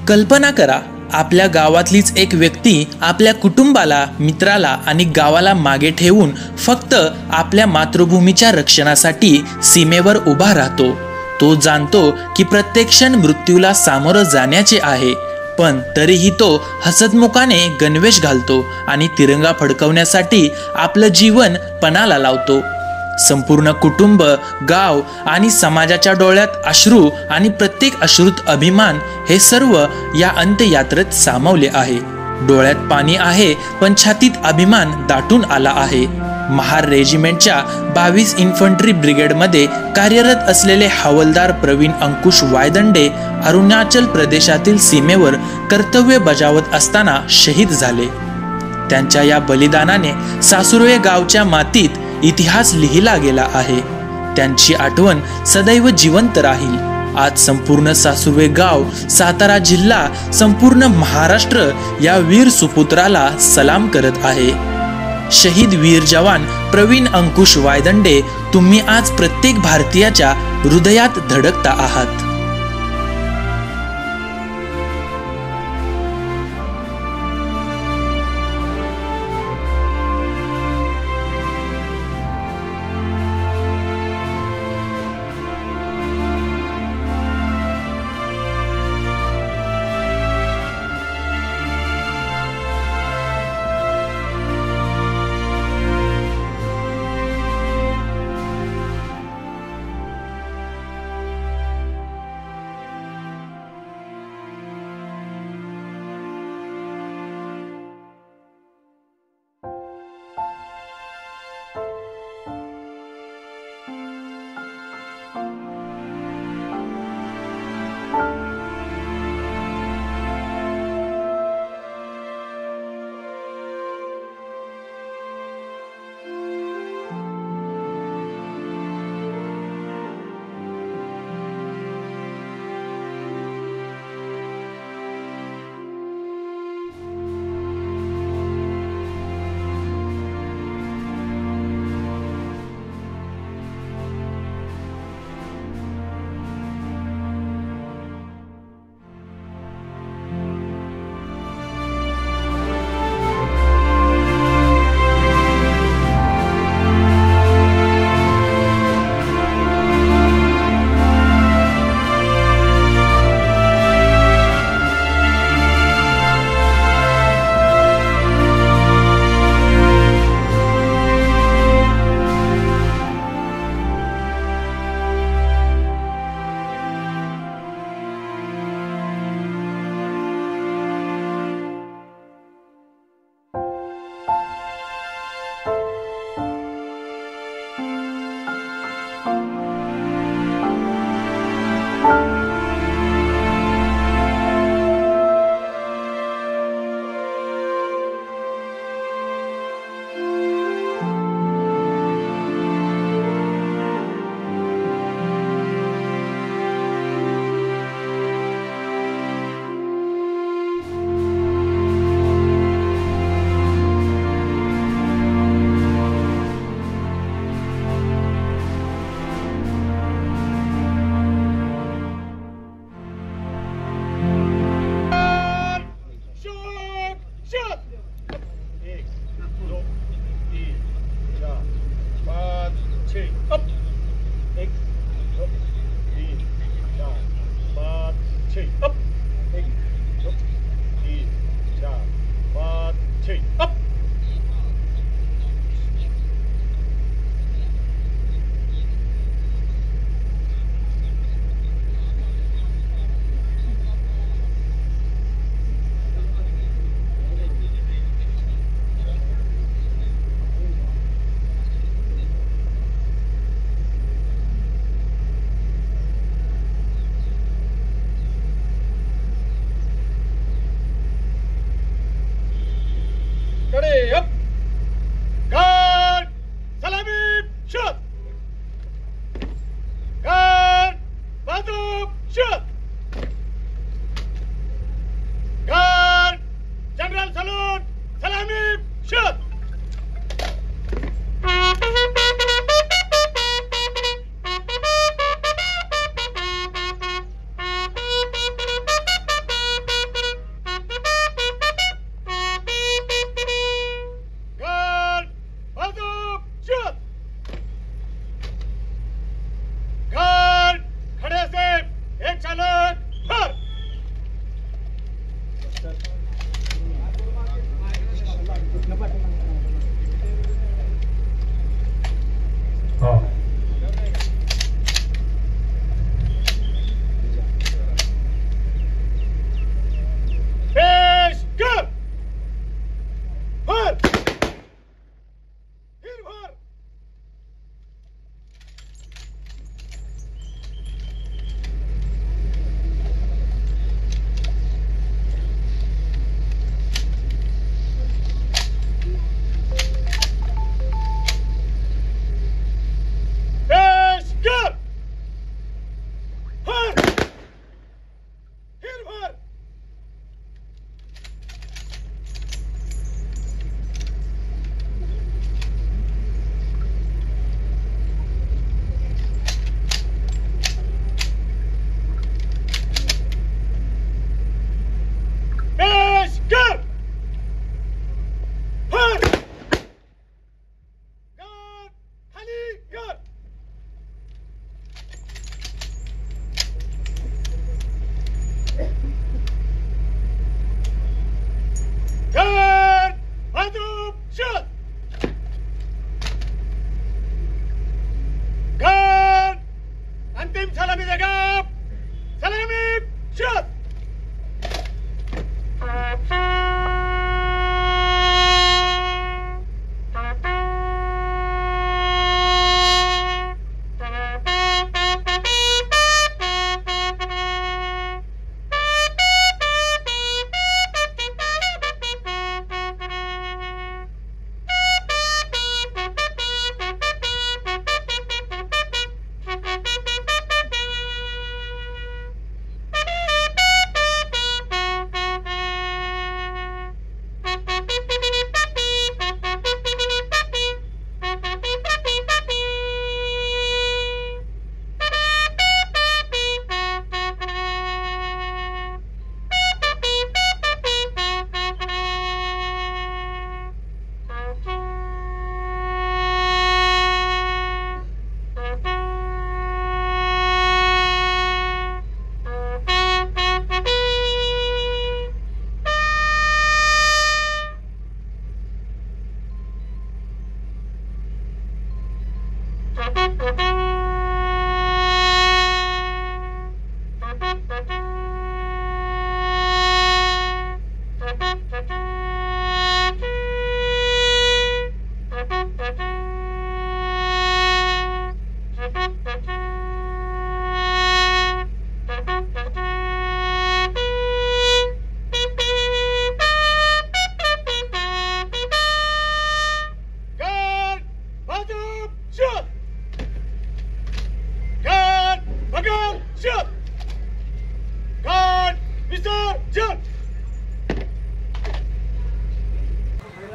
कल्पना करा, आपल्या गावातलीच एक व्यक्ती आपल्या कुटुंबाला, मित्राला आणि गावाला मागे ठेवून फक्त आपल्या मातृभूमीच्या रक्षणासाठी सीमेवर उभा राहतो. तो जाणतो की प्रत्येक क्षण मृत्यूला सामोरं जाण्याचे आहे, पण तरीही तो हसतमुखाने गणवेश घालतो आणि तिरंगा फडकवण्यासाठी आपलं जीवन पणाला लावतो. संपूर्ण कुटुंब, गाव आणि समाजाच्या डोळ्यात अश्रू आणि प्रत्येक अश्रूत अभिमान हे सर्व या अंत्ययात्रेत सामावले आहे. डोळ्यात पाणी आहे, पण छातीत अभिमान दाटून आला आहे. महार रेजिमेंटच्या 22 इन्फंट्री ब्रिगेडमध्ये कार्यरत असलेले हवालदार प्रवीण अंकुश वायदंडे अरुणाचल प्रदेशातील सीमेवर कर्तव्य बजावत असताना शहीद झाले. त्यांच्या या बलिदानाने सासुर्वे गावच्या मातीत इतिहास लिहिला गेला आहे. त्यांची आठवण सदैव जिवंत राहील. आज संपूर्ण सासुर्वे गाव, सातारा जिल्हा, संपूर्ण महाराष्ट्र या वीर सुपुत्राला सलाम करत आहे. शहीद वीर जवान प्रवीण अंकुश वायदंडे, तुम्ही आज प्रत्येक भारतीयाच्या हृदयात धडकता आहात.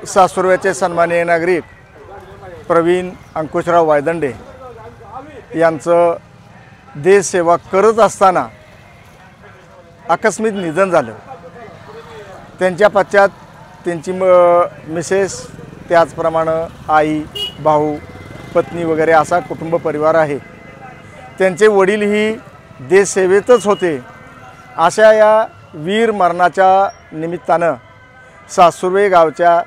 सासुर्व्याचे सन्माननीय नागरिक प्रवीण अंकुशराव वायदंडे यांचं देशसेवा करत असताना आकस्मिक निधन झालं। त्यांच्या पश्चात त्यांची मिसेस, त्याचप्रमाणे आई, भाऊ, पत्नी वगैरे असा कुटुंब परिवार आहे। त्यांचे वडीलही देशसेवेतच होते। अशा या वीर मरणाच्या निमित्तानं सासुर्वे गावच्या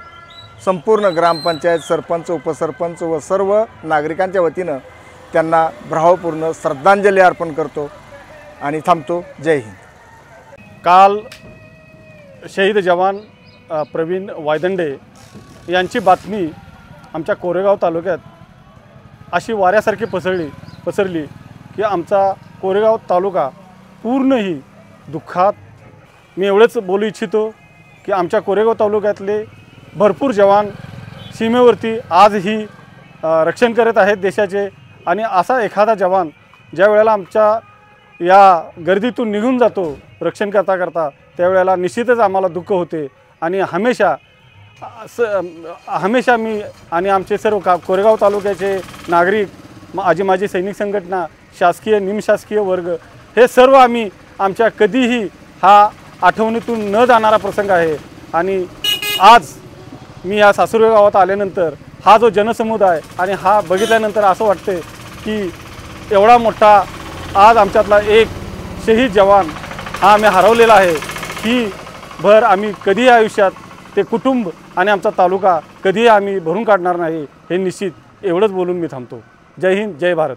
संपूर्ण ग्रामपंचायत, सरपंच, उपसरपंच व सर्व नागरिकांच्या वतीनं त्यांना भावपूर्ण श्रद्धांजली अर्पण करतो आणि थांबतो। जय हिंद। काल शहीद जवान प्रवीण वायदंडे यांची बातमी आमच्या कोरेगाव तालुक्यात अशी वाऱ्यासारखी पसरली की आमचा कोरेगाव तालुका पूर्णही दुःखात। मी एवढंच बोलू इच्छितो की आमच्या कोरेगाव तालुक्यातले भरपूर जवान सीमेवरती आजही रक्षण करत आहेत देशाचे। आणि असा एखादा जवान ज्या वेळेला आमच्या या गर्दीतून निघून जातो रक्षण करता त्यावेळेला निश्चितच आम्हाला दुःख होते। आणि हमेशा मी आणि आमचे सर्व कोरेगाव तालुक्याचे नागरिक, माझी सैनिक संघटना, शासकीय निमशासकीय वर्ग, हे सर्व आम्ही आमच्या कधीही हा आठवणीतून न जाणारा प्रसंग आहे। आणि आज मी या सासुर्वे गावात आल्यानंतर हा जो जनसमुदाय आणि हा बघितल्यानंतर असं वाटते की एवढा मोठा आज आमच्यातला एक शहीद जवान हा आम्ही हरवलेला आहे की भर आम्ही कधीही आयुष्यात ते कुटुंब आणि आमचा तालुका कधीही आम्ही भरून काढणार नाही, हे निश्चित एवढंच बोलून मी थांबतो। जय हिंद, जय भारत।